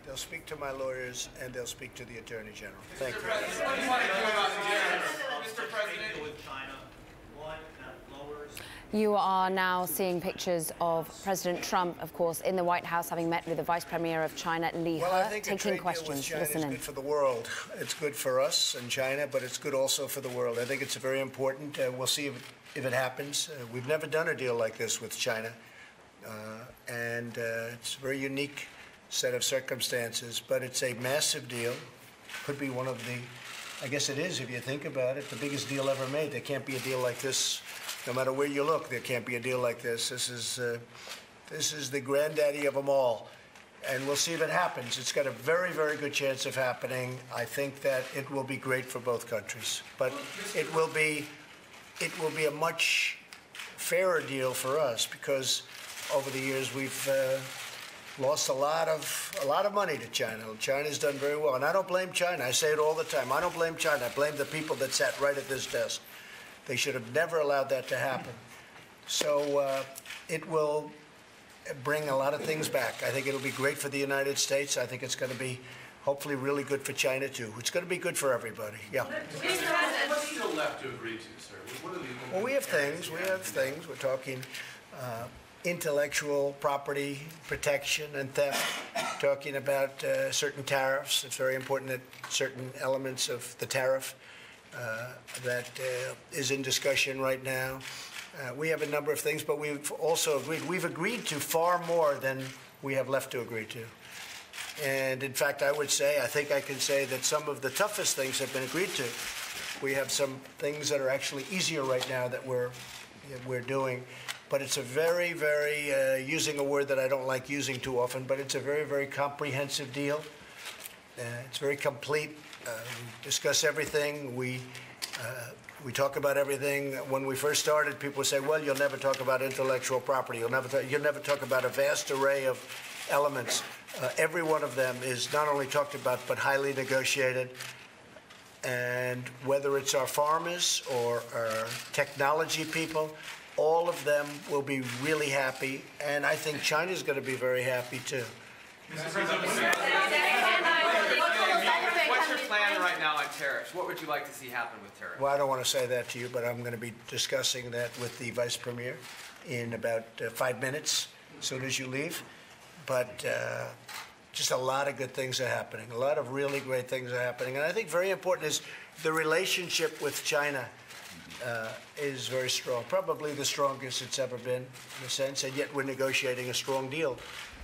They'll speak to my lawyers, and they'll speak to the Attorney General. Thank you. What do you want to do about tariffs, Mr. President? With China, one that lowers. You are now seeing pictures of President Trump, of course, in the White House, having met with the Vice Premier of China, Li He, taking questions. China is good for the world. It's good for us and China, but it's good also for the world. I think it's very important. We'll see if it happens. We've never done a deal like this with China, and it's a very unique set of circumstances, but it's a massive deal. Could be one of the, I guess it is, if you think about it, the biggest deal ever made. There can't be a deal like this. No matter where you look, there can't be a deal like this. This is the granddaddy of them all, and we'll see if it happens. It's got a very, very good chance of happening. I think that it will be great for both countries, but it will be a much fairer deal for us because over the years we've lost a lot of money to China. China's done very well, and I don't blame China. I say it all the time. I don't blame China. I blame the people that sat right at this desk. They should have never allowed that to happen. So it will bring a lot of things back. I think it'll be great for the United States. I think it's going to be hopefully really good for China, too. It's going to be good for everybody. Yeah. What's still left to agree to, sir? What are the well, we have things. We're talking intellectual property protection and theft, talking about certain tariffs. It's very important that certain elements of the tariff that is in discussion right now. We have a number of things, but we've also agreed. We've agreed to far more than we have left to agree to. And in fact, I think I can say that some of the toughest things have been agreed to. We have some things that are actually easier right now that we're doing. But it's a very, very, using a word that I don't like using too often, but it's a very, very comprehensive deal. It's very complete. We discuss everything. We talk about everything. When we first started, people would say, well, you'll never talk about intellectual property. You'll never talk about a vast array of elements. Every one of them is not only talked about, but highly negotiated. And whether it's our farmers or our technology people, all of them will be really happy, and I think China's going to be very happy, too. Mr. President, what's your plan right now on tariffs? What would you like to see happen with tariffs? Well, I don't want to say that to you, but I'm going to be discussing that with the Vice Premier in about 5 minutes, as soon as you leave. But just a lot of good things are happening. A lot of really great things are happening. And I think very important is the relationship with China is very strong, probably the strongest it's ever been in a sense, and yet we're negotiating a strong deal.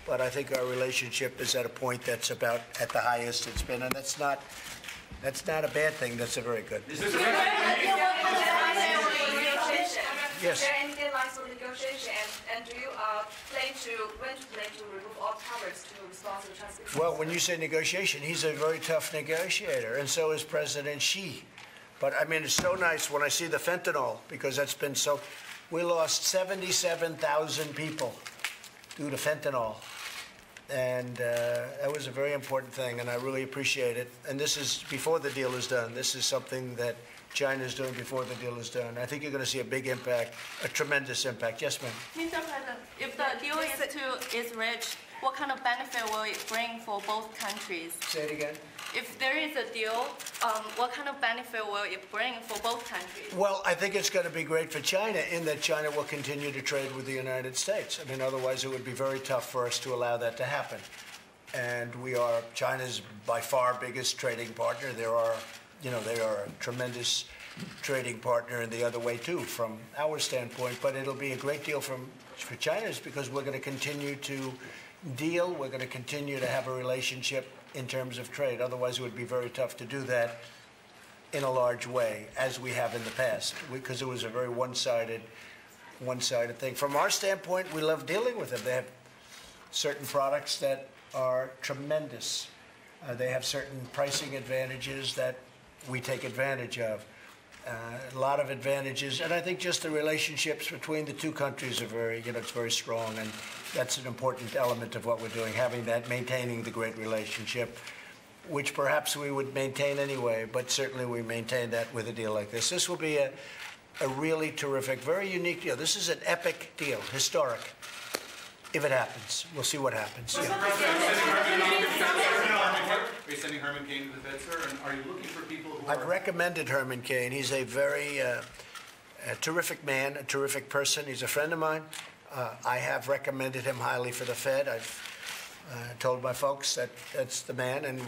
But I think our relationship is at a point that's about at the highest it's been, and that's not a bad thing. That's a very good. Is there any deadlines for negotiation? And do you plan to remove all tariffs to respond to the transmission? Well, when you say negotiation, he's a very tough negotiator, and so is President Xi. But, I mean, it's so nice when I see the fentanyl, because that's been so... We lost 77,000 people due to fentanyl. And that was a very important thing, and I really appreciate it. And this is before the deal is done. This is something that China is doing before the deal is done. I think you're going to see a big impact, a tremendous impact. Yes, ma'am. Mr. President, if the deal is reached, what kind of benefit will it bring for both countries? Say it again. If there is a deal, what kind of benefit will it bring for both countries? Well, I think it's going to be great for China in that China will continue to trade with the United States. I mean, otherwise it would be very tough for us to allow that to happen. And China's by far biggest trading partner. They are a tremendous trading partner in the other way too, from our standpoint. But it'll be a great deal for China's because we're going to continue to deal. We're going to continue to have a relationship in terms of trade. Otherwise, it would be very tough to do that in a large way, as we have in the past, because it was a very one-sided thing. From our standpoint, we love dealing with them. They have certain products that are tremendous. They have certain pricing advantages that we take advantage of. A lot of advantages, and I think just the relationships between the two countries are it's very strong, and that's an important element of what we're doing, maintaining the great relationship, which perhaps we would maintain anyway, but certainly we maintain that with a deal like this. This will be a really terrific, very unique deal. This is an epic deal, historic. if it happens. We'll see what happens. Are you sending Herman Cain to the Fed, sir? And are you looking for people who I've recommended Herman Cain. He's a very a terrific man, a terrific person. He's a friend of mine. I have recommended him highly for the Fed. I've told my folks that that's the man, and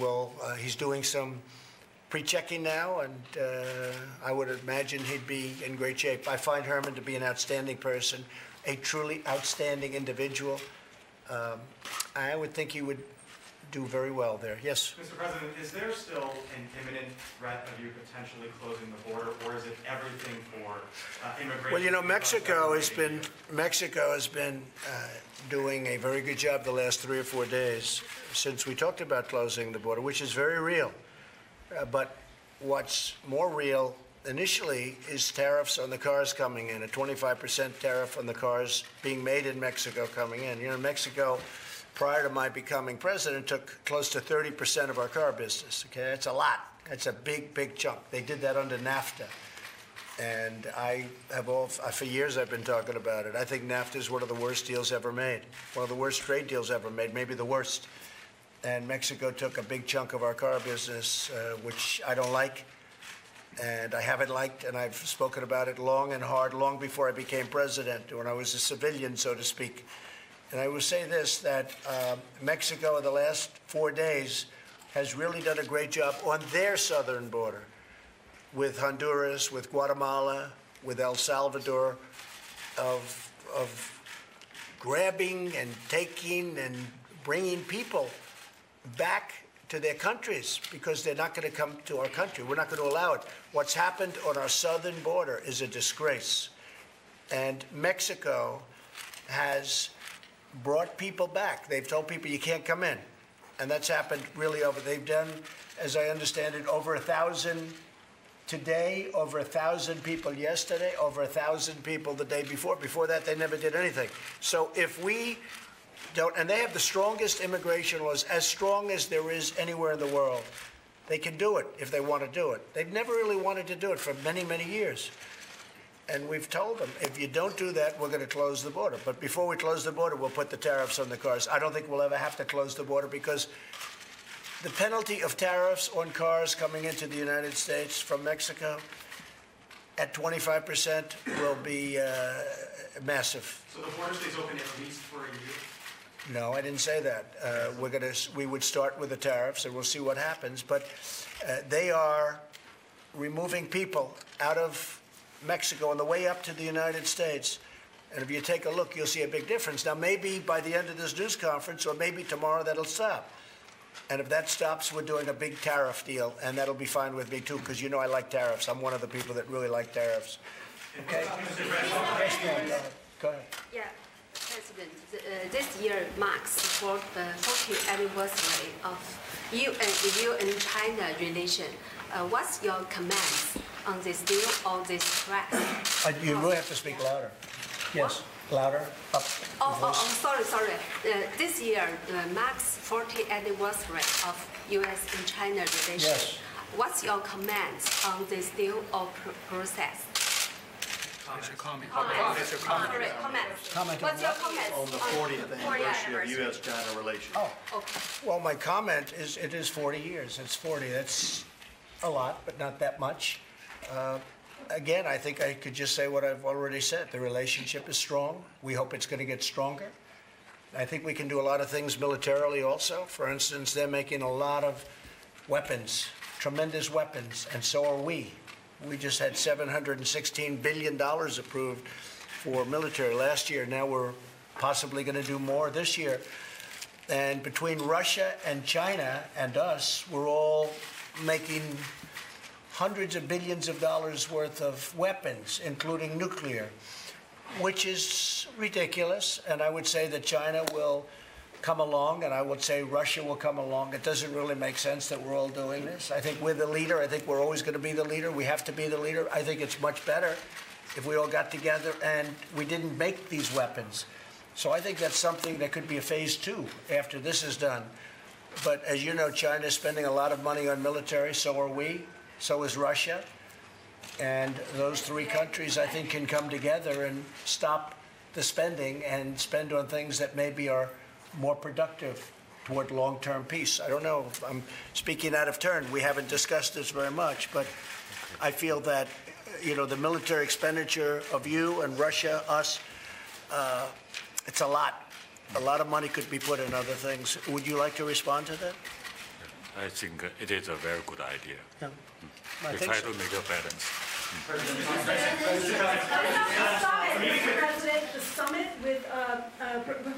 he's doing some pre-checking now, and I would imagine he'd be in great shape. I find Herman to be an outstanding person, a truly outstanding individual. I would think he would do very well there. Yes? Mr. President, is there still an imminent threat of you potentially closing the border, or is it everything for immigration? Well, you know, Mexico has been doing a very good job the last 3 or 4 days since we talked about closing the border, which is very real. But what's more real initially is tariffs on the cars coming in, a 25% tariff on the cars being made in Mexico coming in. You know, Mexico, prior to my becoming president, took close to 30% of our car business. Okay, that's a lot. That's a big, big chunk. They did that under NAFTA. And for years I've been talking about it. I think NAFTA is one of the worst deals ever made, one of the worst trade deals ever made, maybe the worst. And Mexico took a big chunk of our car business, which I don't like, and I haven't liked, and I've spoken about it long and hard, long before I became president, when I was a civilian, so to speak. And I will say this, that Mexico in the last 4 days has really done a great job on their southern border with Honduras, with Guatemala, with El Salvador, of grabbing and taking and bringing people back to their countries because they're not going to come to our country. We're not going to allow it. What's happened on our southern border is a disgrace. And Mexico has brought people back. They've told people you can't come in. And that's happened really they've done, as I understand it, over 1,000 today, over 1,000 people yesterday, over 1,000 people the day before. Before that, they never did anything. So if we don't, and they have the strongest immigration laws, as strong as there is anywhere in the world. They can do it if they want to do it. They've never really wanted to do it for many, many years. And we've told them, if you don't do that, we're going to close the border. But before we close the border, we'll put the tariffs on the cars. I don't think we'll ever have to close the border because the penalty of tariffs on cars coming into the United States from Mexico at 25% will be massive. So the border stays open at least for a year? No, I didn't say that. We would start with the tariffs, and we'll see what happens. But they are removing people out of Mexico on the way up to the United States. And if you take a look, you'll see a big difference. Now, maybe by the end of this news conference, or maybe tomorrow, that'll stop. And if that stops, we're doing a big tariff deal, and that'll be fine with me, too, because you know I like tariffs. I'm one of the people that really like tariffs. Okay? Yes, ma'am. Go ahead. Yeah. President, this year marks the 40th anniversary of EU and China relation. What's your comments on this deal or this threat? You really have to speak louder. Yes, louder. Up. Sorry. This year marks 40th anniversary of US and China relation. Yes. What's your comments on this deal or process? Comment. Comment. What's your comment on the 40th anniversary of U.S.-China relations? Oh, okay. Well, my comment is it is 40 years. It's 40. That's a lot, but not that much. Again, I think I could just say what I've already said. The relationship is strong. We hope it's going to get stronger. I think we can do a lot of things militarily also. For instance, they're making a lot of weapons, tremendous weapons, and so are we. We just had $716 billion approved for military last year. Now we're possibly going to do more this year. And between Russia and China and us, we're all making hundreds of billions of dollars worth of weapons, including nuclear, which is ridiculous. And I would say that China will come along, and I would say Russia will come along. It doesn't really make sense that we're all doing this. I think we're the leader. I think we're always going to be the leader. We have to be the leader. I think it's much better if we all got together and we didn't make these weapons. So I think that's something that could be a phase 2 after this is done. But as you know, China is spending a lot of money on military. So are we. So is Russia. And those 3 countries, I think, can come together and stop the spending and spend on things that maybe are more productive toward long-term peace. I don't know. I'm speaking out of turn. We haven't discussed this very much, but I feel that, the military expenditure of you and Russia, us, it's a lot. A lot of money could be put in other things. Would you like to respond to that? I think it is a very good idea. Yeah. We try to make a balance. The summit with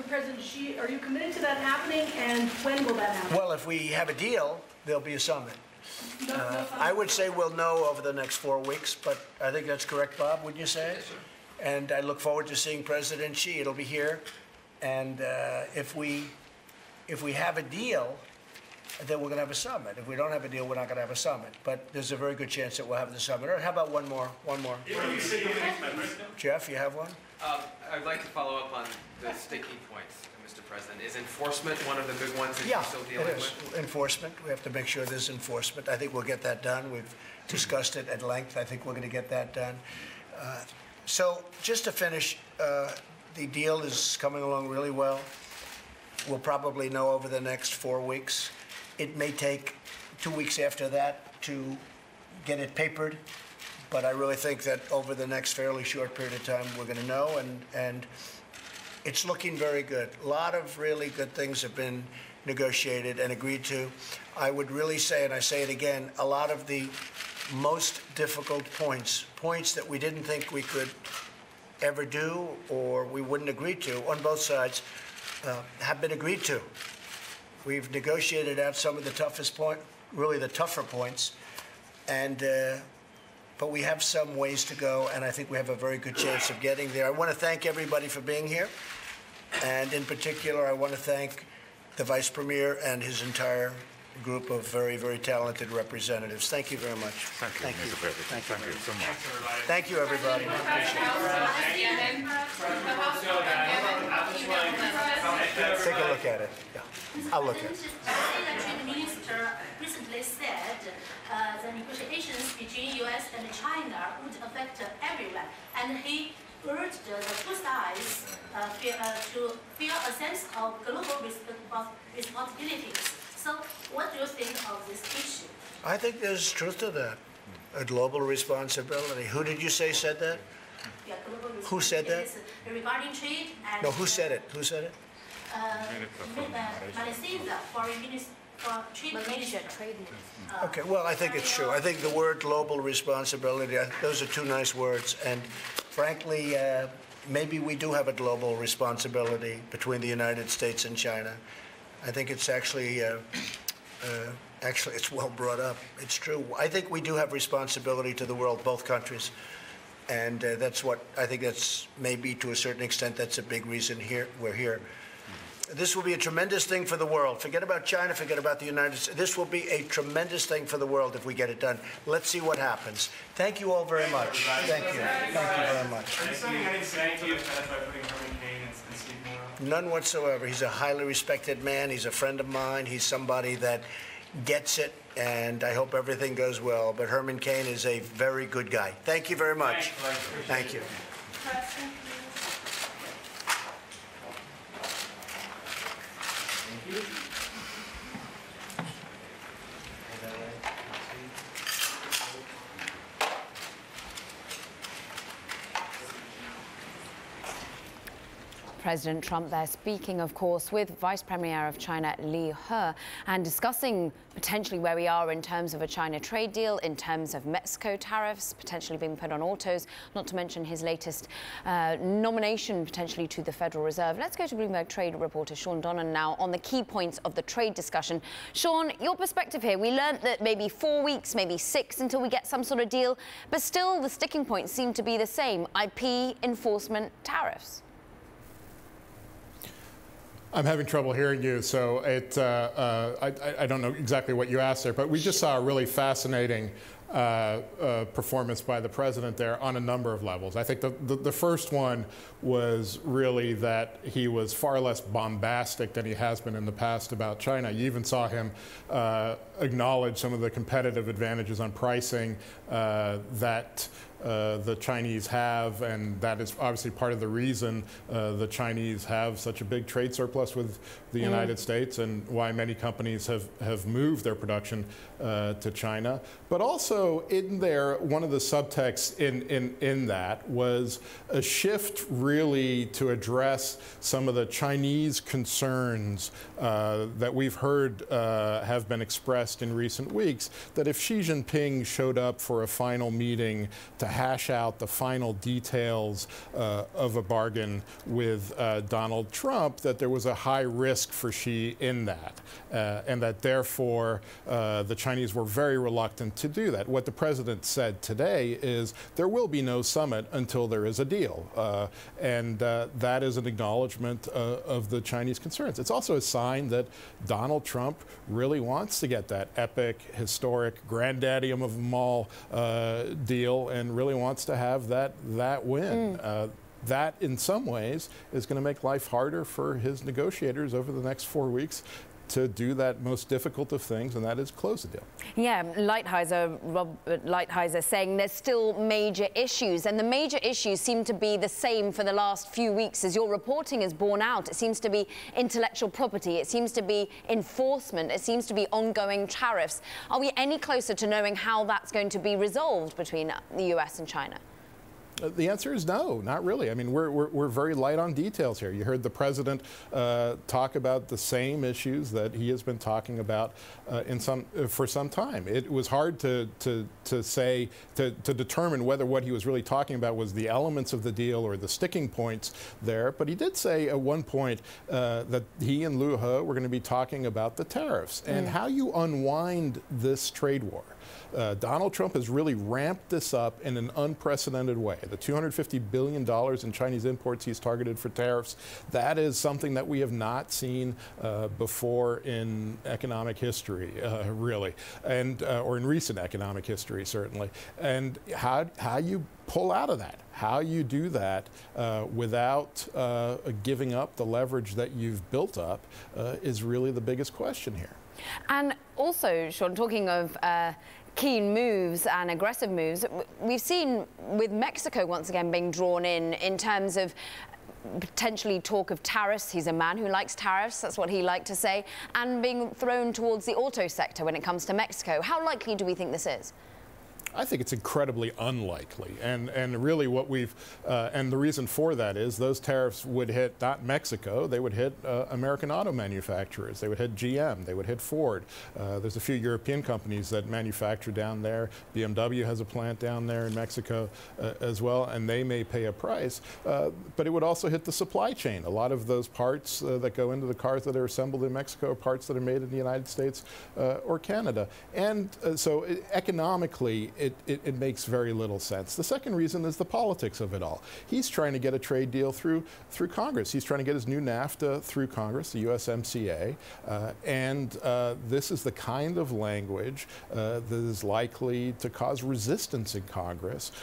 President Xi, are you committed to that happening, and when will that happen? Well, if we have a deal, there'll be a summit. I would say we'll know over the next 4 weeks, but I think that's correct, Bob, wouldn't you say? Yes, sir. And I look forward to seeing President Xi. It'll be here. And if we have a deal, then we're going to have a summit. If we don't have a deal, we're not going to have a summit. But there's a very good chance that we'll have the summit. Or how about one more? Jeff, you have one? I'd like to follow up on the sticky points, Mr. President. Is enforcement one of the big ones that Yeah, you're still dealing it is. with? Enforcement. We have to make sure there's enforcement. I think we'll get that done. We've discussed it at length. I think we're going to get that done. So just to finish, the deal is coming along really well. We'll probably know over the next 4 weeks. It may take 2 weeks after that to get it papered, but I really think that over the next fairly short period of time, we're going to know, and it's looking very good. A lot of really good things have been negotiated and agreed to. I would really say, and I say it again, a lot of the most difficult points that we didn't think we could ever do or we wouldn't agree to on both sides have been agreed to. We've negotiated out some of the toughest really the tougher points, but we have some ways to go, and I think we have a very good chance of getting there. I want to thank everybody for being here, and in particular, I want to thank the Vice Premier and his entire group of very, very talented representatives. Thank you very much. Thank you, Mr. President. Thank you so much. Thank you, everybody. I appreciate it. Take a look at it. Yeah. I'll look at it. The Trade Minister recently said the negotiations between U.S. and China would affect everyone, and he urged the two sides to feel a sense of global responsibilities. So, what do you think of this issue? I think there's truth to that. A global responsibility. Who did you say said that? Yeah, global responsibility. Who said that? Regarding trade and... No, who said it? Who said it? Malaysia, Foreign Minister, Trade Minister. Okay, well, I think it's true. I think the word global responsibility, those are two nice words. And frankly, maybe we do have a global responsibility between the United States and China. I think it's actually it's well brought up. It's true. I think we do have responsibility to the world, both countries. And that's what, I think that's maybe to a certain extent, that's a big reason we're here. This will be a tremendous thing for the world. Forget about China, forget about the United States. This will be a tremendous thing for the world if we get it done. Let's see what happens. Thank you all very much. Thank you. Thank you very much. Are you sending any signals to the Fed by putting Herman Cain and Steve Miller? None whatsoever. He's a highly respected man. He's a friend of mine. He's somebody that gets it, and I hope everything goes well. But Herman Cain is a very good guy. Thank you very much. Thank you. President Trump there speaking, of course, with Vice Premier of China Li He, and discussing potentially where we are in terms of a China trade deal, in terms of Mexico tariffs potentially being put on autos, not to mention his latest nomination potentially to the Federal Reserve. Let's go to Bloomberg trade reporter Sean Donnan now on the key points of the trade discussion. Sean, your perspective here. We learned that maybe 4 weeks, maybe 6 until we get some sort of deal, but still the sticking points seem to be the same: IP, enforcement, tariffs. I'm having trouble hearing you, so I don't know exactly what you asked there, but we just saw a really fascinating performance by the president there on a number of levels. I think the first one was really that he was far less bombastic than he has been in the past about China. You even saw him acknowledge some of the competitive advantages on pricing that the Chinese have, and that is obviously part of the reason the Chinese have such a big trade surplus with the United States, and why many companies have moved their production to China. But also in there, one of the subtexts in that was a shift really to address some of the Chinese concerns that we've heard have been expressed in recent weeks, that if Xi Jinping showed up for a final meeting to hash out the final details of a bargain with Donald Trump, that there was a high risk for Xi in that, and that therefore the Chinese were very reluctant to do that. What the president said today is there will be no summit until there is a deal, and that is an acknowledgement of the Chinese concerns. It's also a sign that Donald Trump really wants to get that epic, historic, granddaddy of them all deal, and really wants to have that win. That, in some ways, is going to make life harder for his negotiators over the next 4 weeks to do that most difficult of things, and that is close the deal. Yeah, Robert Lighthizer saying there's still major issues, and the major issues seem to be the same for the last few weeks, as your reporting has borne out. It seems to be intellectual property, it seems to be enforcement, it seems to be ongoing tariffs. Are we any closer to knowing how that's going to be resolved between the US and China? The answer is no, not really. I mean, we're very light on details here. You heard the president talk about the same issues that he has been talking about for some time. It was hard to determine whether what he was really talking about was the elements of the deal or the sticking points there. But he did say at one point that he and Liu He were going to be talking about the tariffs and how you unwind this trade war. Donald Trump has really ramped this up in an unprecedented way. The $250 billion in Chinese imports he's targeted for tariffs, that is something that we have not seen before in economic history, really, and or in recent economic history, certainly. And how you pull out of that, how you do that without giving up the leverage that you've built up is really the biggest question here. And also, Sean, talking of keen moves and aggressive moves, we've seen with Mexico once again being drawn in terms of potentially talk of tariffs. He's a man who likes tariffs, that's what he liked to say, and being thrown towards the auto sector when it comes to Mexico. How likely do we think this is? I think it's incredibly unlikely, and really what we've and the reason for that is those tariffs would hit not Mexico, they would hit American auto manufacturers, they would hit GM, they would hit Ford. There's a few European companies that manufacture down there. BMW has a plant down there in Mexico as well, and they may pay a price, but it would also hit the supply chain. A lot of those parts that go into the cars that are assembled in Mexico are parts that are made in the United States or Canada, and so economically it makes very little sense. The second reason is the politics of it all. He's trying to get a trade deal through Congress. He's trying to get his new NAFTA through Congress, the USMCA, and this is the kind of language that is likely to cause resistance in Congress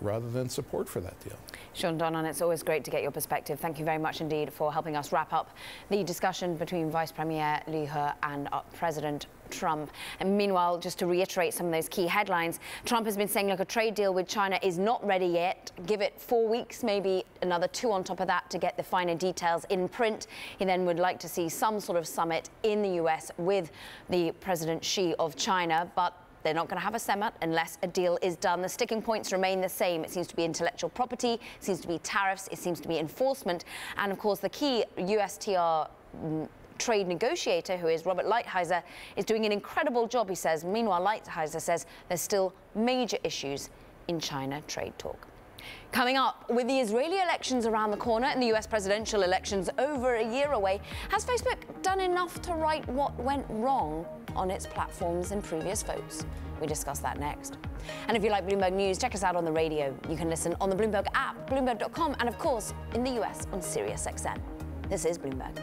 rather than support for that deal. Sean Donnan, it's always great to get your perspective. Thank you very much indeed for helping us wrap up the discussion between Vice Premier Liu He and President Trump. And meanwhile, just to reiterate some of those key headlines, Trump has been saying, look, a trade deal with China is not ready yet. Give it 4 weeks, maybe another 2 on top of that to get the finer details in print. He then would like to see some sort of summit in the US with the President Xi of China, but they're not going to have a summit unless a deal is done. The sticking points remain the same. It seems to be intellectual property, it seems to be tariffs, it seems to be enforcement, and of course the key USTR trade negotiator, who is Robert Lighthizer, is doing an incredible job, he says. Meanwhile, Lighthizer says there's still major issues in China trade talk. Coming up, with the Israeli elections around the corner and the US presidential elections over a year away, has Facebook done enough to right what went wrong on its platforms in previous votes? We discuss that next. And if you like Bloomberg News, check us out on the radio. You can listen on the Bloomberg app, Bloomberg.com, and of course, in the US on SiriusXM. This is Bloomberg.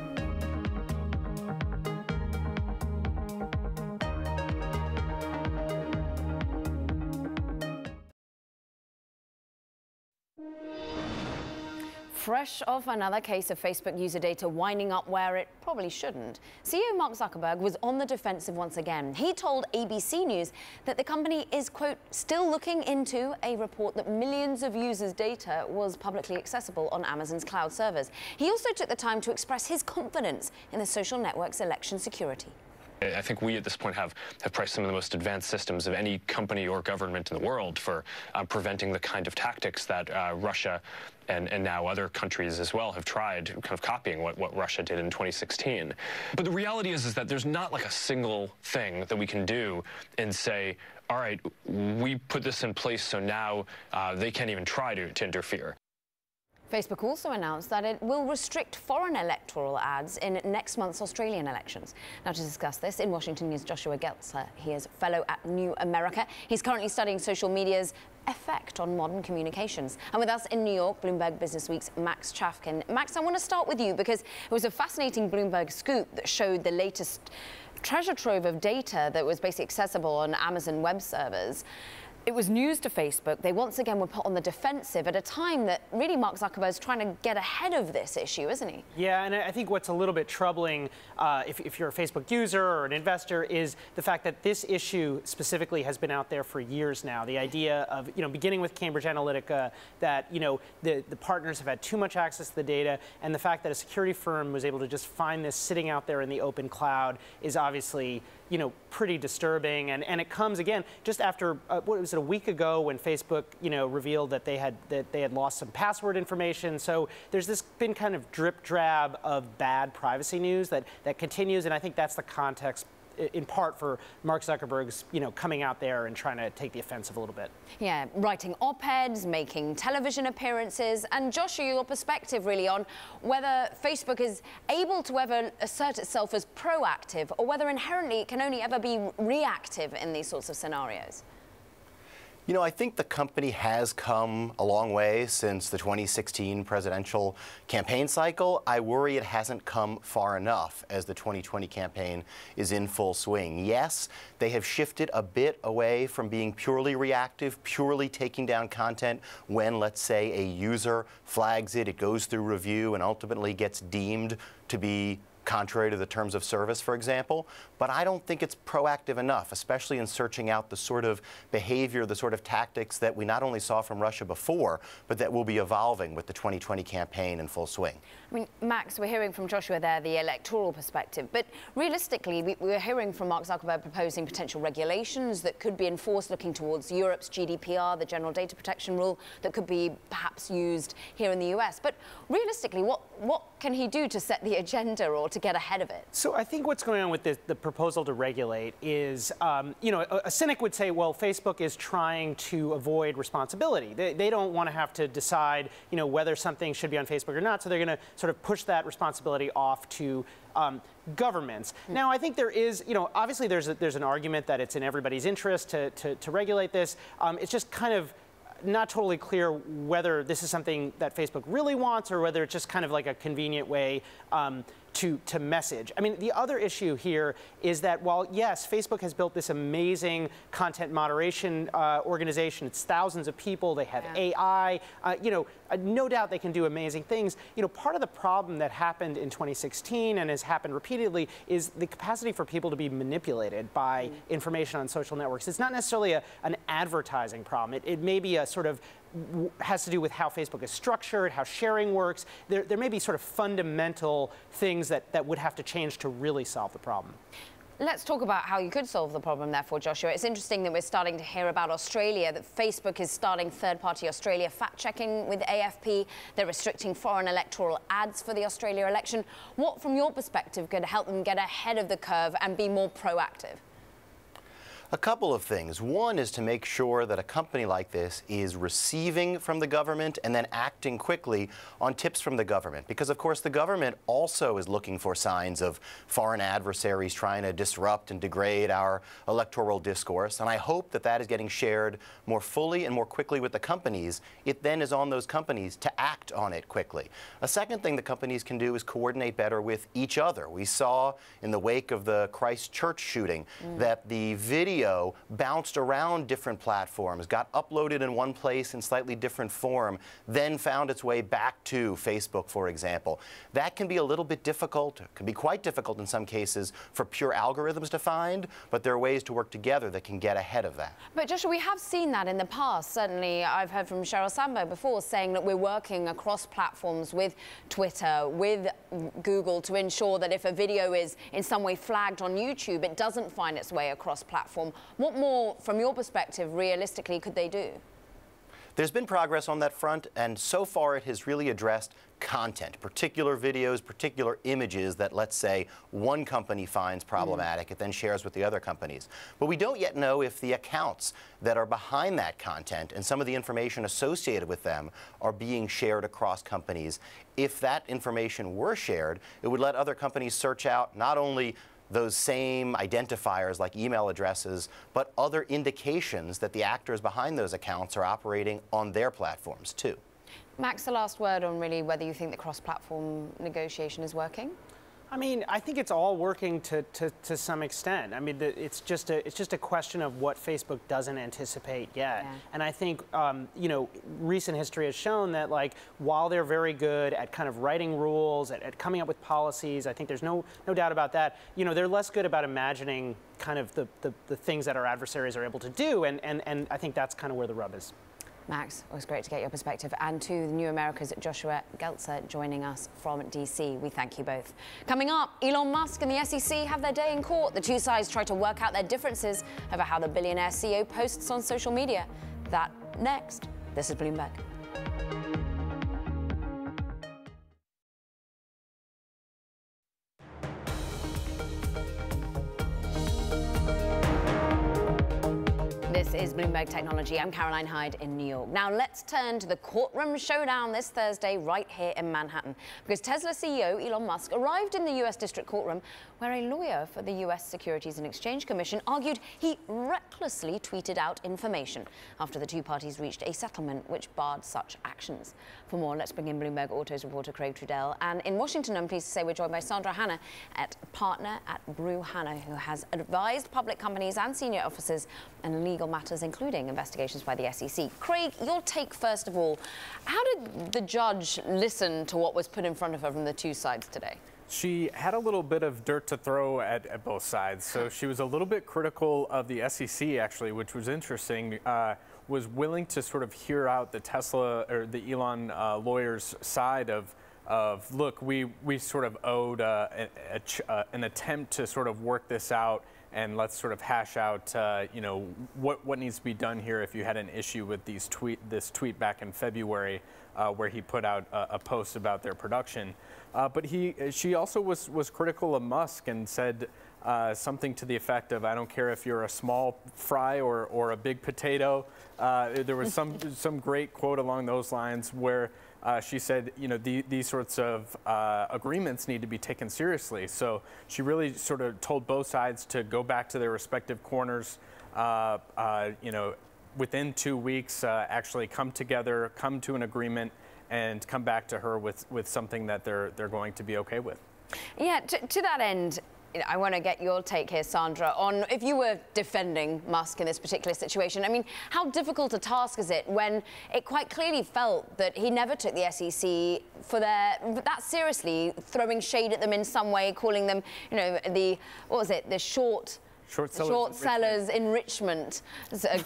Fresh off another case of Facebook user data winding up where it probably shouldn't, CEO Mark Zuckerberg was on the defensive once again. He told ABC News that the company is, quote, still looking into a report that millions of users' data was publicly accessible on Amazon's cloud servers. He also took the time to express his confidence in the social network's election security. I think we at this point have priced some of the most advanced systems of any company or government in the world for preventing the kind of tactics that Russia and now other countries as well have tried, kind of copying what Russia did in 2016. But the reality is that there's not like a single thing that we can do and say, all right, we put this in place so now they can't even try to interfere. Facebook also announced that it will restrict foreign electoral ads in next month's Australian elections. Now, to discuss this, in Washington is Joshua Geltzer. He is fellow at New America. He's currently studying social media's effect on modern communications. And with us in New York, Bloomberg Businessweek's Max Chafkin. Max, I want to start with you because it was a fascinating Bloomberg scoop that showed the latest treasure trove of data that was basically accessible on Amazon web servers. It was news to Facebook. They once again were put on the defensive at a time that really Mark Zuckerberg is trying to get ahead of this issue, isn't he? Yeah, and I think what's a little bit troubling, if you're a Facebook user or an investor, is the fact that this issue specifically has been out there for years now. The idea of, beginning with Cambridge Analytica, that, the partners have had too much access to the data, and the fact that a security firm was able to just find this sitting out there in the open cloud is obviously, pretty disturbing. And it comes again just after what was it, a week ago when Facebook revealed that they had lost some password information. So there's this been kind of drip drab of bad privacy news that continues, and I think that's the context in part for Mark Zuckerberg's, coming out there and trying to take the offensive a little bit. Yeah, writing op-eds, making television appearances, and Joshua, your perspective really on whether Facebook is able to ever assert itself as proactive or whether inherently it can only ever be reactive in these sorts of scenarios. I think the company has come a long way since the 2016 presidential campaign cycle. I worry it hasn't come far enough as the 2020 campaign is in full swing. Yes, they have shifted a bit away from being purely reactive, purely taking down content when, let's say, a user flags it, it goes through review, and ultimately gets deemed to be contrary to the terms of service, for example. But I don't think it's proactive enough, especially in searching out the sort of behavior, the sort of tactics that we not only saw from Russia before, but that will be evolving with the 2020 campaign in full swing. I mean, Max, we're hearing from Joshua there the electoral perspective, but realistically, we're hearing from Mark Zuckerberg proposing potential regulations that could be enforced looking towards Europe's GDPR, the General Data Protection Rule, that could be perhaps used here in the US. But realistically, what can he do to set the agenda or to get ahead of it? So I think what's going on with the proposal to regulate is, a cynic would say, well, Facebook is trying to avoid responsibility. They don't want to have to decide, whether something should be on Facebook or not, so they're going to sort of push that responsibility off to governments. Now, I think there is, obviously there's an argument that it's in everybody's interest to regulate this. It's just kind of not totally clear whether this is something that Facebook really wants or whether it's just kind of like a convenient way to message. I mean, the other issue here is that while, yes, Facebook has built this amazing content moderation organization, it's thousands of people, they have AI, no doubt they can do amazing things. Part of the problem that happened in 2016 and has happened repeatedly is the capacity for people to be manipulated by information on social networks. It's not necessarily an advertising problem. It may be a sort of has to do with how Facebook is structured, how sharing works. There may be sort of fundamental things that would have to change to really solve the problem. Let's talk about how you could solve the problem, therefore, Joshua. It's interesting that we're starting to hear about Australia, that Facebook is starting third-party Australia fact-checking with AFP. They're restricting foreign electoral ads for the Australia election. What, from your perspective, could help them get ahead of the curve and be more proactive? A couple of things. One is to make sure that a company like this is receiving from the government and then acting quickly on tips from the government. Because, of course, the government also is looking for signs of foreign adversaries trying to disrupt and degrade our electoral discourse. And I hope that that is getting shared more fully and more quickly with the companies. It then is on those companies to act on it quickly. A second thing the companies can do is coordinate better with each other. We saw in the wake of the Christchurch shooting that the video video bounced around different platforms, got uploaded in one place in slightly different form, then found its way back to Facebook, for example. That can be a little bit difficult, can be quite difficult in some cases for pure algorithms to find, but there are ways to work together that can get ahead of that. But Joshua, we have seen that in the past. Certainly, I've heard from Sheryl Sandberg before saying that we're working across platforms with Twitter, with Google, to ensure that if a video is in some way flagged on YouTube, it doesn't find its way across platform. What more, from your perspective, realistically, could they do? There's been progress on that front, and so far it has really addressed content, particular videos, particular images that, let's say, one company finds problematic, it then shares with the other companies. But we don't yet know if the accounts that are behind that content and some of the information associated with them are being shared across companies. If that information were shared, it would let other companies search out not only those same identifiers like email addresses, but other indications that the actors behind those accounts are operating on their platforms too. Max, the last word on really whether you think the cross-platform negotiation is working? I mean, I think it's all working to some extent. I mean, it's just a question of what Facebook doesn't anticipate yet. Yeah. And I think, you know, recent history has shown that, like, while they're very good at kind of writing rules, at coming up with policies, I think there's no doubt about that. You know, they're less good about imagining kind of the things that our adversaries are able to do, and I think that's kind of where the rub is. Max, it was great to get your perspective. And to the New America's Joshua Geltzer joining us from DC. We thank you both. Coming up, Elon Musk and the SEC have their day in court. The two sides try to work out their differences over how the billionaire CEO posts on social media. That next. This is Bloomberg. This is Bloomberg Technology. I'm Caroline Hyde in New York. Now let's turn to the courtroom showdown this Thursday right here in Manhattan, because Tesla CEO Elon Musk arrived in the U.S. District Courtroom where a lawyer for the U.S. Securities and Exchange Commission argued he recklessly tweeted out information after the two parties reached a settlement which barred such actions. For more, let's bring in Bloomberg Autos reporter Craig Trudell. And in Washington, I'm pleased to say we're joined by Sandra Hanna, partner at Brew Hanna, who has advised public companies and senior officers in legal matters, including investigations by the SEC. Craig, your take first of all. How did the judge listen to what was put in front of her from the two sides today? She had a little bit of dirt to throw at both sides. So she was a little bit critical of the SEC, actually, which was interesting. Was willing to sort of hear out the Tesla or the Elon lawyer's side of look, we sort of owed an attempt to sort of work this out, and let's sort of hash out, you know, what needs to be done here if you had an issue with this tweet back in February where he put out a post about their production. But she also was critical of Musk and said something to the effect of, I don't care if you're a small fry or a big potato. There was some great quote along those lines where she said, you know, these sorts of agreements need to be taken seriously. So she really sort of told both sides to go back to their respective corners, you know, within 2 weeks, actually come together, come to an agreement, and come back to her with something that they're going to be okay with. Yeah, to that end, I want to get your take here, Sandra, on if you were defending Musk in this particular situation. I mean, how difficult a task is it when it quite clearly felt that he never took the SEC for that seriously, throwing shade at them in some way, calling them, you know, the short sellers enrichment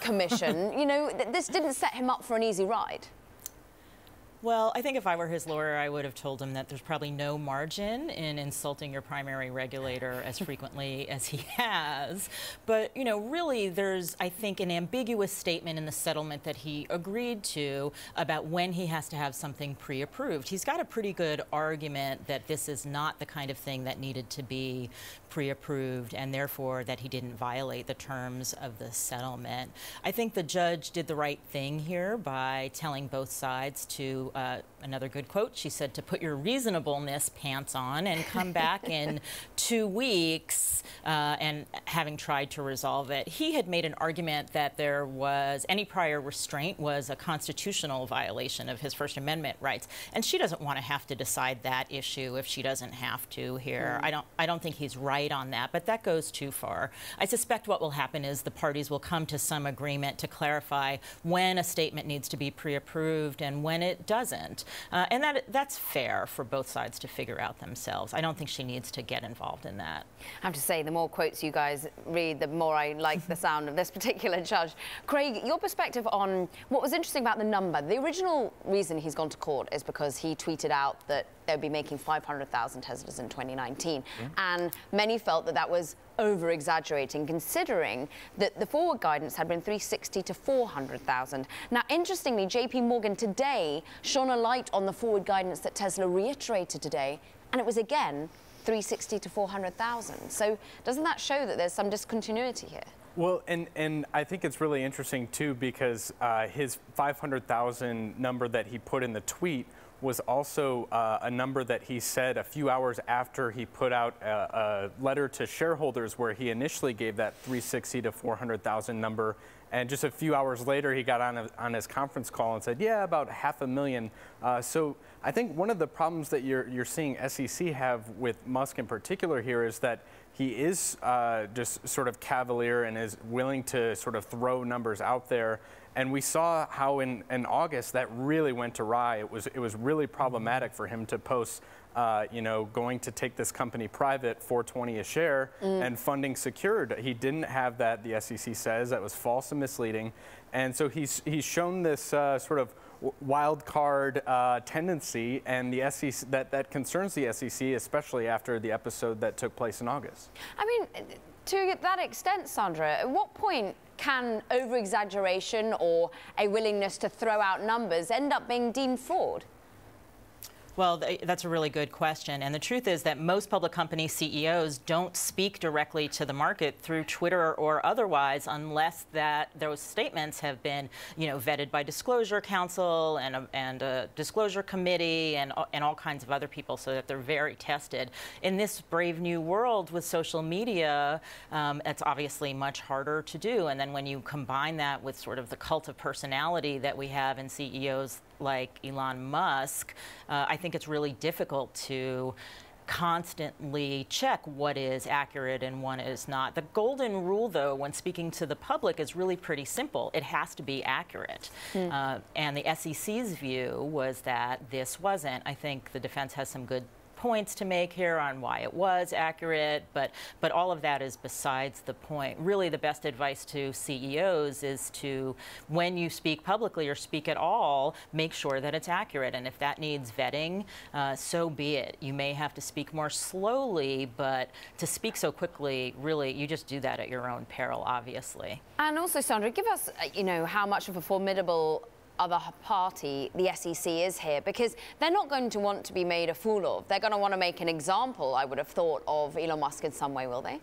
commission. You know, this didn't set him up for an easy ride. Well, I think if I were his lawyer, I would have told him that there's probably no margin in insulting your primary regulator as frequently as he has. But, you know, really there's, I think, an ambiguous statement in the settlement that he agreed to about when he has to have something pre-approved. He's got a pretty good argument that this is not the kind of thing that needed to be pre-approved, and therefore that he didn't violate the terms of the settlement. I think the judge did the right thing here by telling both sides to another good quote, she said to put your reasonableness pants on and come back in 2 weeks, and having tried to resolve it. He had made an argument that there was any prior restraint was a constitutional violation of his First Amendment rights. And she doesn't want to have to decide that issue if she doesn't have to here. I don't think he's right on that, but that goes too far. I suspect what will happen is the parties will come to some agreement to clarify when a statement needs to be pre-approved and when it doesn't. And that's fair for both sides to figure out themselves. I don't think she needs to get involved in that. I have to say, the more quotes you guys read, the more I like the sound of this particular judge. Craig, your perspective on what was interesting about the number. The original reason he's gone to court is because he tweeted out that they'll be making 500,000 Teslas in 2019. And many felt that that was over-exaggerating, considering that the forward guidance had been 360 to 400,000. Now, interestingly, JP Morgan today shone a light on the forward guidance that Tesla reiterated today, and it was again 360 to 400,000. So doesn't that show that there's some discontinuity here? Well, and I think it's really interesting, too, because his 500,000 number that he put in the tweet was also a number that he said a few hours after he put out a letter to shareholders where he initially gave that 360 to 400,000 number. And just a few hours later, he got on his conference call and said, yeah, about 500,000. So I think one of the problems that you're seeing SEC have with Musk in particular here is that he is just sort of cavalier and is willing to sort of throw numbers out there. And we saw how in August that really went awry. It was really problematic for him to post, going to take this company private, $4.20 a share, and funding secured. He didn't have that, the SEC says. That was false and misleading. And so he's shown this sort of wild card tendency, and the SEC that concerns the SEC, especially after the episode that took place in August. I mean, to that extent, Sandra, at what point can over-exaggeration or a willingness to throw out numbers end up being deemed fraud? Well, that's a really good question. And the truth is that most public company CEOs don't speak directly to the market through Twitter or otherwise unless that those statements have been, vetted by Disclosure Council and a disclosure committee and all kinds of other people, so that they're very tested. In this brave new world with social media, it's obviously much harder to do. And then when you combine that with sort of the cult of personality that we have in CEOs like Elon Musk, I think it's really difficult to constantly check what is accurate and what is not. The golden rule, though, when speaking to the public is really pretty simple. It has to be accurate. And the SEC's view was that this wasn't. I think the defense has some good points to make here on why it was accurate, but all of that is besides the point. Really, the best advice to CEOs is to, when you speak publicly or speak at all, make sure that it's accurate. And if that needs vetting, so be it. You may have to speak more slowly, but to speak so quickly, really, you just do that at your own peril, obviously. And also, Sandra, give us, how much of a formidable other party the SEC is here, because they're not going to want to be made a fool of. They're going to want to make an example, I would have thought, of Elon Musk in some way, will they?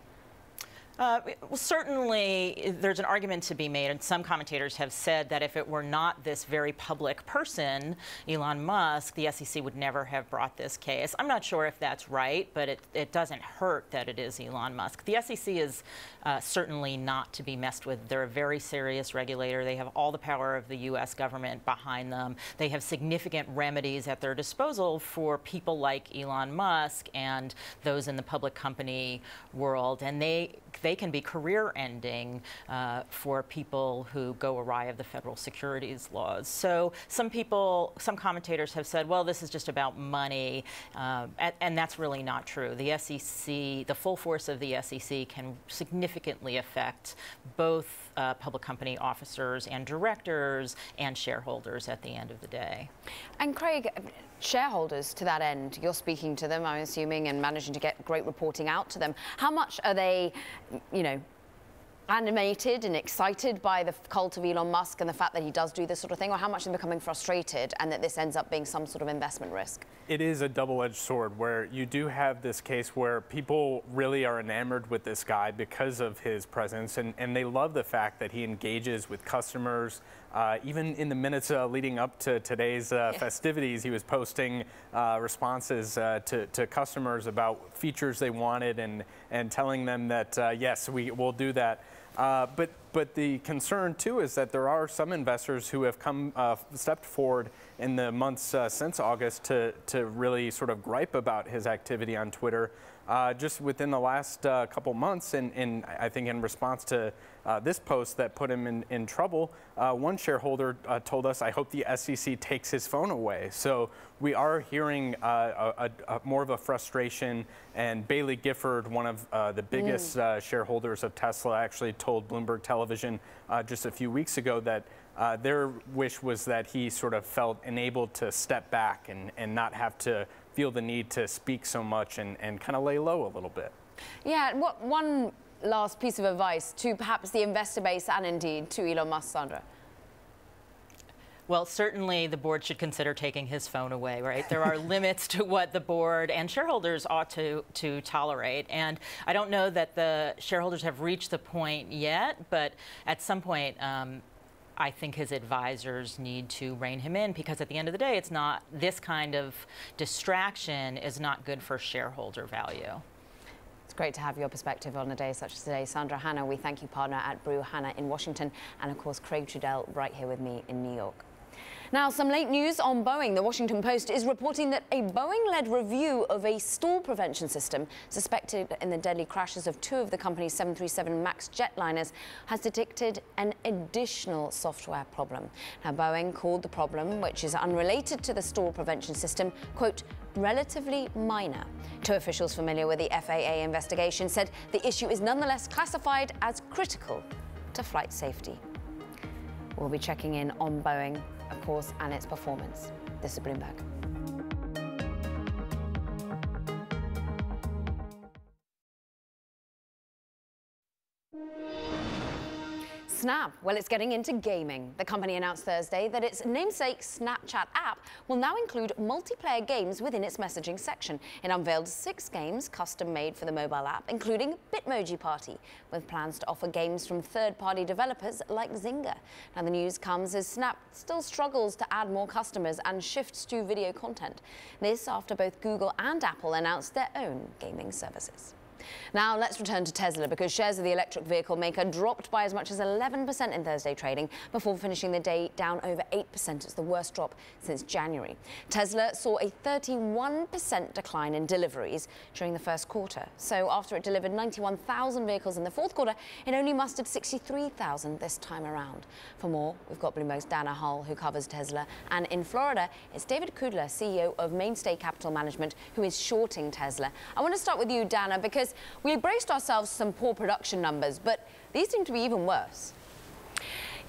Well, certainly, there's an argument to be made, and some commentators have said that if it were not this very public person, Elon Musk, the SEC would never have brought this case. I'm not sure if that's right, but it doesn't hurt that it is Elon Musk. The SEC is certainly not to be messed with. They're a very serious regulator. They have all the power of the U.S. government behind them. They have significant remedies at their disposal for people like Elon Musk and those in the public company world, and they can be career-ending for people who go awry of the federal securities laws. So some commentators have said, well, this is just about money, and that's really not true. The SEC, the full force of the SEC can significantly affect both public company officers and directors and shareholders at the end of the day. And Craig, shareholders to that end, you're speaking to them, I'm assuming, and managing to get great reporting out to them. How much are they, animated and excited by the cult of Elon Musk and the fact that he does do this sort of thing, or how much they're becoming frustrated and that this ends up being some sort of investment risk? It is a double-edged sword where you do have this case where people really are enamored with this guy because of his presence, and they love the fact that he engages with customers. Even in the minutes leading up to today's festivities, he was posting responses to customers about features they wanted and telling them that, yes, we will do that. But the concern, too, is that there are some investors who have stepped forward in the months since August to really sort of gripe about his activity on Twitter. Just within the last couple months, and I think in response to this post that put him in trouble, one shareholder told us, "I hope the SEC takes his phone away." So we are hearing more of a frustration, and Bailey Gifford, one of the biggest shareholders of Tesla, actually told Bloomberg Television just a few weeks ago that their wish was that he sort of felt enabled to step back and not have to feel the need to speak so much and kind of lay low a little bit. Yeah, one last piece of advice to perhaps the investor base and indeed to Elon Musk, Sandra? Well, certainly the board should consider taking his phone away, right? There are limits to what the board and shareholders ought to tolerate. And I don't know that the shareholders have reached the point yet, but at some point, I think his advisors need to rein him in, because at the end of the day, it's not, this kind of distraction is not good for shareholder value. It's great to have your perspective on a day such as today. Sandra Hanna, we thank you, partner at Brew Hanna in Washington, and of course, Craig Trudell right here with me in New York. Now, some late news on Boeing. The Washington Post is reporting that a Boeing-led review of a stall prevention system suspected in the deadly crashes of two of the company's 737 MAX jetliners has detected an additional software problem. Now, Boeing called the problem, which is unrelated to the stall prevention system, quote, relatively minor. Two officials familiar with the FAA investigation said the issue is nonetheless classified as critical to flight safety. We'll be checking in on Boeing, of course, and its performance. This is Bloomberg. Snap, well, it's getting into gaming. The company announced Thursday that its namesake Snapchat app will now include multiplayer games within its messaging section. It unveiled 6 games custom-made for the mobile app, including Bitmoji Party, with plans to offer games from third-party developers like Zynga. Now, the news comes as Snap still struggles to add more customers and shifts to video content. This after both Google and Apple announced their own gaming services. Now let's return to Tesla, because shares of the electric vehicle maker dropped by as much as 11% in Thursday trading before finishing the day down over 8%. It's the worst drop since January. Tesla saw a 31% decline in deliveries during the first quarter. So after it delivered 91,000 vehicles in the fourth quarter, it only mustered 63,000 this time around. For more, we've got Bloomberg's Dana Hull, who covers Tesla. And in Florida, it's David Kudler, CEO of Mainstay Capital Management, who is shorting Tesla. I want to start with you, Dana, because we braced ourselves some poor production numbers, but these seem to be even worse.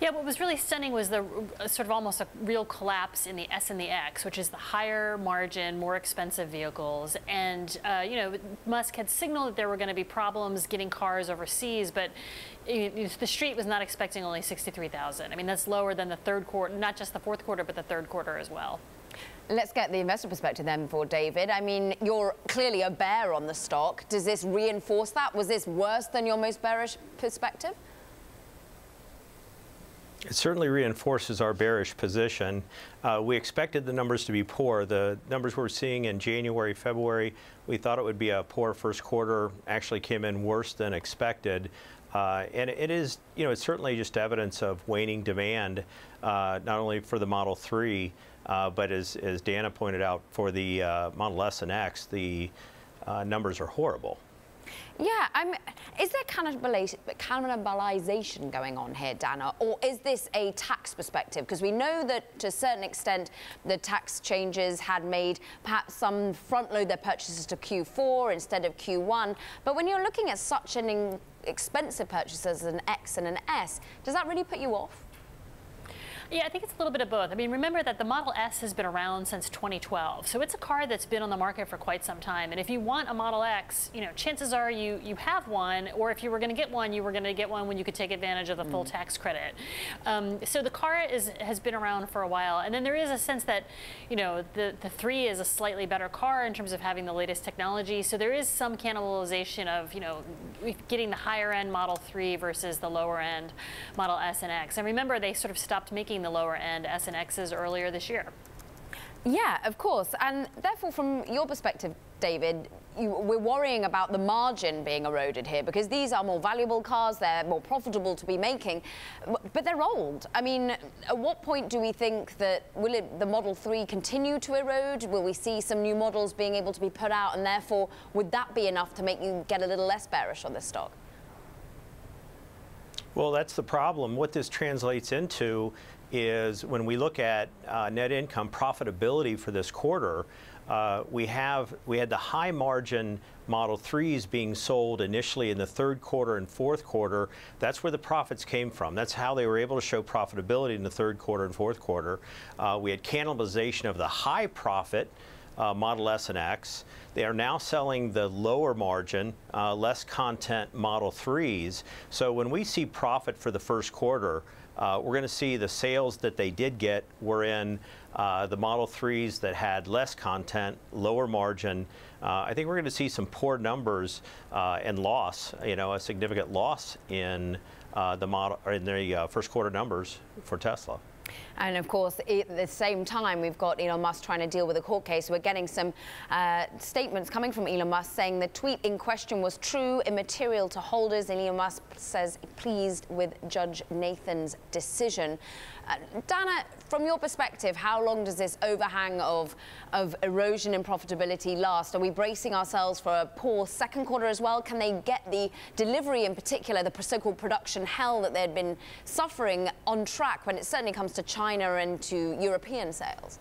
Yeah, what was really stunning was the sort of almost a real collapse in the S and the X, which is the higher margin, more expensive vehicles. And, you know, Musk had signaled that there were going to be problems getting cars overseas, but the street was not expecting only 63,000. I mean, that's lower than the third quarter, not just the fourth quarter, but the third quarter as well. Let's get the investor perspective then for David. I mean, you're clearly a bear on the stock. Does this reinforce that? Was this worse than your most bearish perspective? It certainly reinforces our bearish position. We expected the numbers to be poor. The numbers we're seeing in January, February, we thought it would be a poor first quarter, actually came in worse than expected. And it is, you know, it's certainly just evidence of waning demand, not only for the Model 3, but as Dana pointed out, for the Model S and X, the numbers are horrible. Yeah, is there cannibalization going on here, Dana, or is this a tax perspective? Because we know that to a certain extent the tax changes had made perhaps some front-load their purchases to Q4 instead of Q1. But when you're looking at such an expensive purchase as an X and an S, does that really put you off? Yeah, I think it's a little bit of both. I mean, remember that the Model S has been around since 2012, so it's a car that's been on the market for quite some time. And if you want a Model X, you know, chances are you have one, or if you were going to get one, you were going to get one when you could take advantage of the full tax credit. So the car has been around for a while, and then there is a sense that, you know, the 3 is a slightly better car in terms of having the latest technology. So there is some cannibalization of, you know, getting the higher end Model 3 versus the lower end Model S and X. And remember, they sort of stopped making the lower end S and X's earlier this year. Yeah, of course. And therefore, from your perspective, David, we're worrying about the margin being eroded here because these are more valuable cars, they're more profitable to be making, but they're old. I mean, at what point do we think that the Model 3 continue to erode? Will we see some new models being able to be put out, and therefore would that be enough to make you get a little less bearish on this stock? Well, that's the problem. What this translates into is when we look at net income profitability for this quarter, we had the high margin Model 3s being sold initially in the third quarter and fourth quarter. That's where the profits came from. That's how they were able to show profitability in the third quarter and fourth quarter. We had cannibalization of the high profit Model S and X. They are now selling the lower margin, less content Model 3s. So when we see profit for the first quarter, we're going to see the sales that they did get were in the Model 3s that had less content, lower margin. I think we're going to see some poor numbers and loss, you know, a significant loss in the first quarter numbers for Tesla. And of course, at the same time, we've got Elon Musk trying to deal with a court case. We're getting some statements coming from Elon Musk saying the tweet in question was true, immaterial to holders. And Elon Musk says pleased with Judge Nathan's decision. Dana, from your perspective, how long does this overhang of erosion in profitability last? Are we bracing ourselves for a poor second quarter as well? Can they get the delivery, in particular, the so-called production hell that they'd been suffering, on track when it certainly comes to China and to European sales?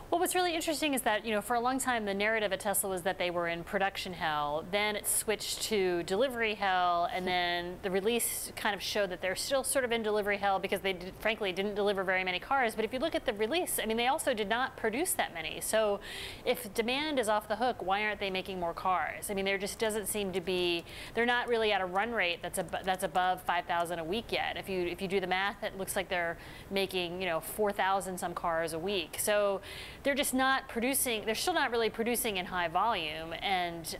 Well, what's really interesting is that, you know, for a long time, the narrative at Tesla was that they were in production hell. Then it switched to delivery hell, and then the release kind of showed that they're still sort of in delivery hell because they, frankly, didn't deliver very many cars. But if you look at the release, I mean, they also did not produce that many. So if demand is off the hook, why aren't they making more cars? I mean, there just doesn't seem to be, they're not really at a run rate that's above 5,000 a week yet. If you do the math, it looks like they're making, you know, 4,000 some cars a week. So they're just not producing, they're still not really producing in high volume, and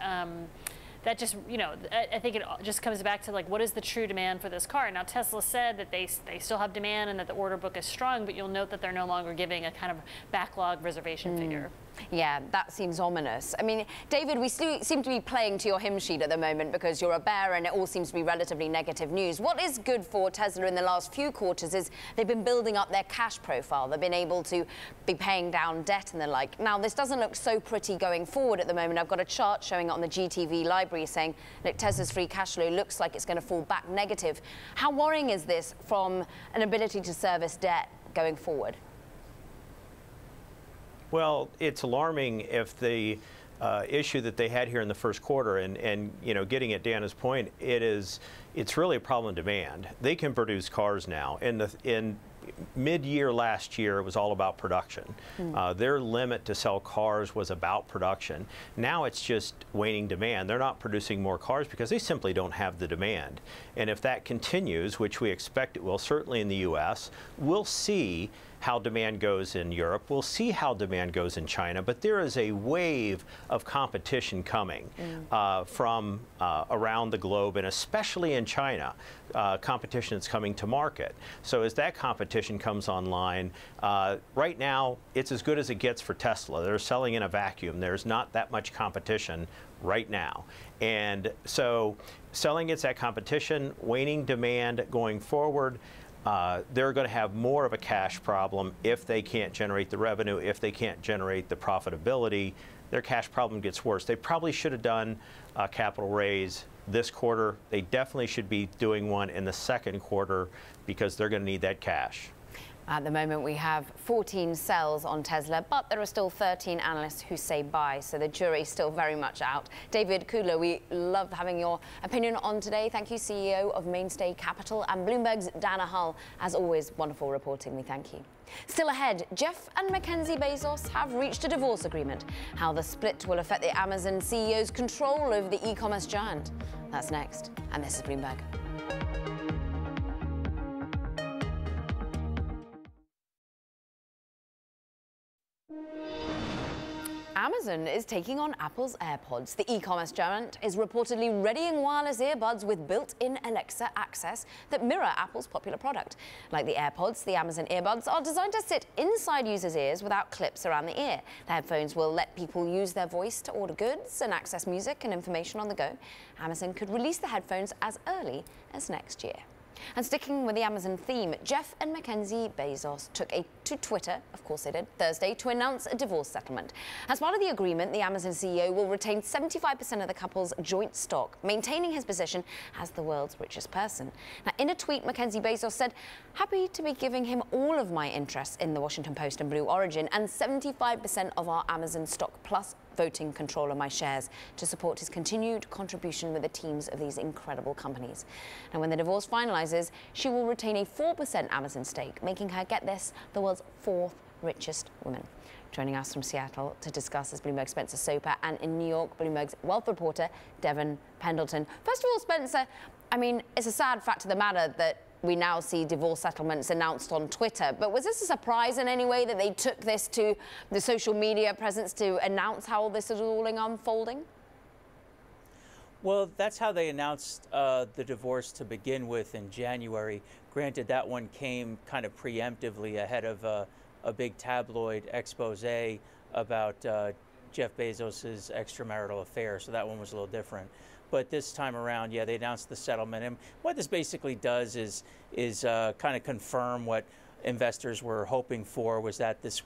that just, you know, I think it just comes back to, like, what is the true demand for this car? Now, Tesla said that they still have demand and that the order book is strong, but you'll note that they're no longer giving a kind of backlog reservation figure. Yeah, that seems ominous. I mean, David, we seem to be playing to your hymn sheet at the moment because you're a bear and it all seems to be relatively negative news. What is good for Tesla in the last few quarters is they've been building up their cash profile. They've been able to be paying down debt and the like. Now, this doesn't look so pretty going forward at the moment. I've got a chart showing it on the GTV library saying, look, Tesla's free cash flow looks like it's going to fall back negative. How worrying is this from an ability to service debt going forward? Well, it's alarming if the issue that they had here in the first quarter, and you know, getting at Dana's point, it's really a problem of demand. They can produce cars now. In mid-year last year, it was all about production. Their limit to sell cars was about production. Now it's just waning demand. They're not producing more cars because they simply don't have the demand. And if that continues, which we expect it will, certainly in the U.S., we'll see how demand goes in Europe. We'll see how demand goes in China, but there is a wave of competition coming from around the globe, and especially in China, competition that's coming to market. So as that competition comes online, right now, it's as good as it gets for Tesla. They're selling in a vacuum. There's not that much competition right now. And so selling against that competition, waning demand going forward, they're going to have more of a cash problem if they can't generate the revenue, if they can't generate the profitability. Their cash problem gets worse. They probably should have done a capital raise this quarter. They definitely should be doing one in the second quarter because they're going to need that cash. At the moment, we have 14 sells on Tesla, but there are still 13 analysts who say buy, so the jury's still very much out. David Kudlow, we love having your opinion on today. Thank you, CEO of Mainstay Capital, and Bloomberg's Dana Hull. As always, wonderful reporting. We thank you. Still ahead, Jeff and Mackenzie Bezos have reached a divorce agreement. How the split will affect the Amazon CEO's control over the e-commerce giant. That's next, and this is Bloomberg. Amazon is taking on Apple's AirPods. The e-commerce giant is reportedly readying wireless earbuds with built-in Alexa access that mirror Apple's popular product. Like the AirPods, the Amazon earbuds are designed to sit inside users' ears without clips around the ear. The headphones will let people use their voice to order goods and access music and information on the go. Amazon could release the headphones as early as next year. And sticking with the Amazon theme, Jeff and Mackenzie Bezos took to Twitter, of course they did, Thursday to announce a divorce settlement. As part of the agreement, the Amazon CEO will retain 75% of the couple's joint stock, maintaining his position as the world's richest person. Now, in a tweet, Mackenzie Bezos said, "Happy to be giving him all of my interests in the Washington Post and Blue Origin and 75% of our Amazon stock plus voting control of my shares to support his continued contribution with the teams of these incredible companies." And when the divorce finalizes, she will retain a 4% Amazon stake, making her, get this, the world's fourth richest woman. Joining us from Seattle to discuss is Bloomberg's Spencer Soper, and in New York, Bloomberg's wealth reporter, Devon Pendleton. First of all, Spencer, I mean, it's a sad fact of the matter that we now see divorce settlements announced on Twitter. But was this a surprise in any way that they took this to the social media presence to announce how this is all unfolding? Well, that's how they announced the divorce to begin with in January. Granted, that one came kind of preemptively ahead of a big tabloid expose about Jeff Bezos' extramarital affair, so that one was a little different. But this time around, yeah, they announced the settlement. And what this basically does is kind of confirm what investors were hoping for, was that this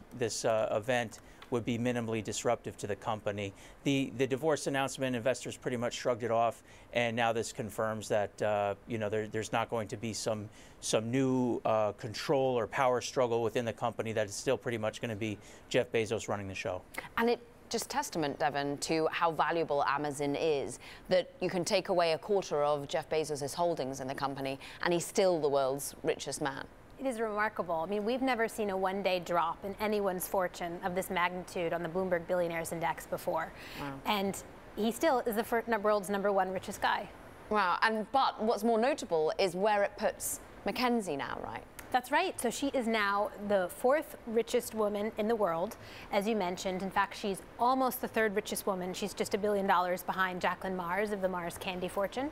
event would be minimally disruptive to the company. The divorce announcement, investors pretty much shrugged it off, and now this confirms that you know, there's not going to be some new control or power struggle within the company. That it's still pretty much going to be Jeff Bezos running the show. And it just testament, Devon, to how valuable Amazon is, that you can take away a quarter of Jeff Bezos' holdings in the company, and he's still the world's richest man. It is remarkable. I mean, we've never seen a one-day drop in anyone's fortune of this magnitude on the Bloomberg Billionaires Index before. Wow. And he still is the world's #1 richest guy. Wow. But what's more notable is where it puts Mackenzie now, right? That's right. So she is now the 4th richest woman in the world, as you mentioned. In fact, she's almost the 3rd richest woman. She's just $1 billion behind Jacqueline Mars of the Mars candy fortune.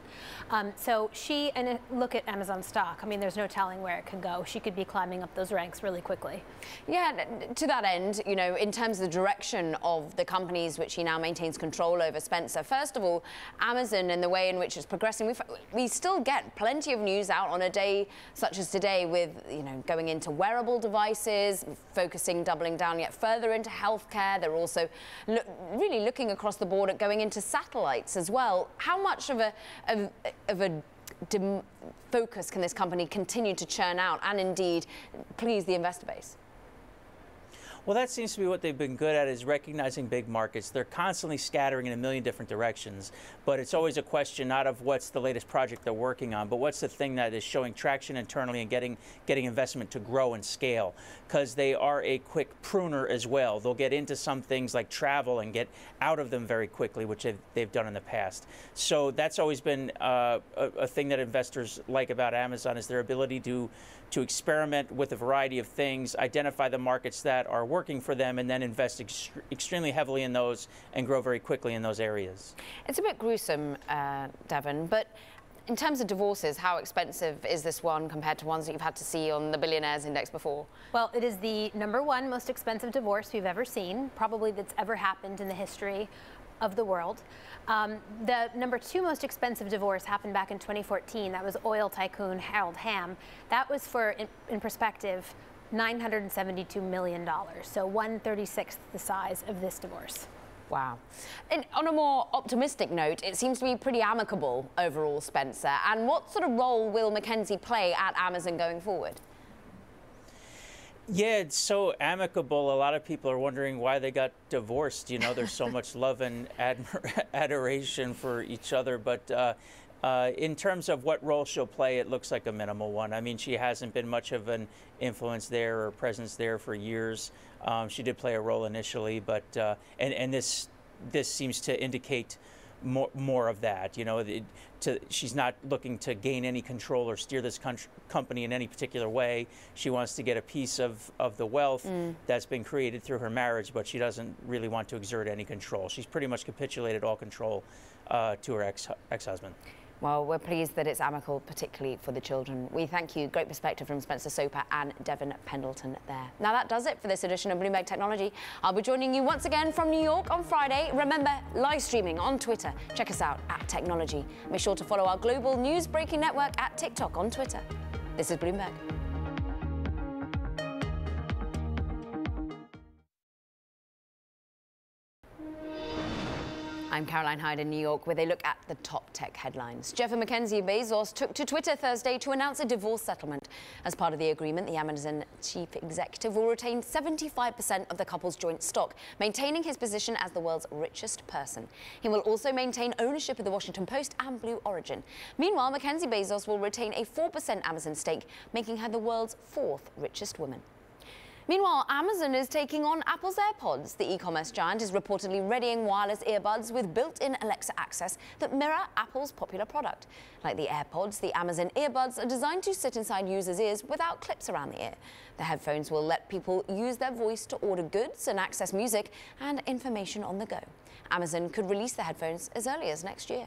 So she, and look at Amazon stock. I mean, there's no telling where it could go. She could be climbing up those ranks really quickly. Yeah, to that end, you know, in terms of the direction of the companies which she now maintains control over, Spencer, first of all, Amazon and the way in which it's progressing, we still get plenty of news out on a day such as today with, you know, going into wearable devices, focusing, doubling down yet further into healthcare. They're also really looking across the board at going into satellites as well. How much of a focus can this company continue to churn out and indeed please the investor base? Well, that seems to be what they've been good at, is recognizing big markets. They're constantly scattering in a million different directions, but it's always a question not of what's the latest project they're working on, but what's the thing that is showing traction internally and getting investment to grow and scale, because they are a quick pruner as well. They'll get into some things like travel and get out of them very quickly, which they've done in the past. So that's always been a thing that investors like about Amazon, is their ability to experiment with a variety of things, identify the markets that are working for them, and then invest extremely heavily in those and grow very quickly in those areas. It's a bit gruesome, Devon, but in terms of divorces, how expensive is this one compared to ones that you've had to see on the Billionaires Index before? Well, it is the #1 most expensive divorce we've ever seen, probably that's ever happened in the history of the world. The #2 most expensive divorce happened back in 2014. That was oil tycoon Harold Hamm. That was for, in perspective, $972 million, so 1/36th the size of this divorce. Wow. And on a more optimistic note, it seems to be pretty amicable overall, Spencer. And what sort of role will Mackenzie play at Amazon going forward? Yeah, it's so amicable. A lot of people are wondering why they got divorced. You know, there's so much love and adoration for each other. But in terms of what role she'll play, it looks like a minimal one. I mean, she hasn't been much of an influence there or presence there for years. She did play a role initially, but and this seems to indicate more of that. You know, she's not looking to gain any control or steer this company in any particular way. She wants to get a piece of the wealth that's been created through her marriage, but she doesn't really want to exert any control. She's pretty much capitulated all control to her ex-husband. Well, we're pleased that it's amicable, particularly for the children. We thank you. Great perspective from Spencer Soper and Devon Pendleton there. Now, that does it for this edition of Bloomberg Technology. I'll be joining you once again from New York on Friday. Remember, live streaming on Twitter. Check us out at Technology. Be sure to follow our global news breaking network at TikTok on Twitter. This is Bloomberg. I'm Caroline Hyde in New York with a look at the top tech headlines. Jeff and Mackenzie Bezos took to Twitter Thursday to announce a divorce settlement. As part of the agreement, the Amazon chief executive will retain 75% of the couple's joint stock, maintaining his position as the world's richest person. He will also maintain ownership of the Washington Post and Blue Origin. Meanwhile, Mackenzie Bezos will retain a 4% Amazon stake, making her the world's fourth richest woman. Meanwhile, Amazon is taking on Apple's AirPods. The e-commerce giant is reportedly readying wireless earbuds with built-in Alexa access that mirror Apple's popular product. Like the AirPods, the Amazon earbuds are designed to sit inside users' ears without clips around the ear. The headphones will let people use their voice to order goods and access music and information on the go. Amazon could release the headphones as early as next year.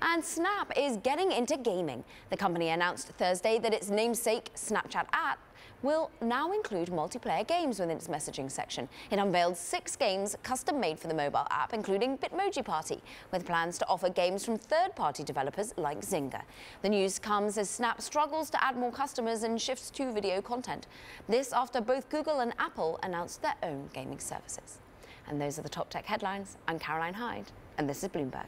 And Snap is getting into gaming. The company announced Thursday that its namesake Snapchat app will now include multiplayer games within its messaging section. It unveiled 6 games custom-made for the mobile app, including Bitmoji Party, with plans to offer games from third-party developers like Zynga. The news comes as Snap struggles to add more customers and shifts to video content. This after both Google and Apple announced their own gaming services. And those are the top tech headlines. I'm Caroline Hyde, and this is Bloomberg.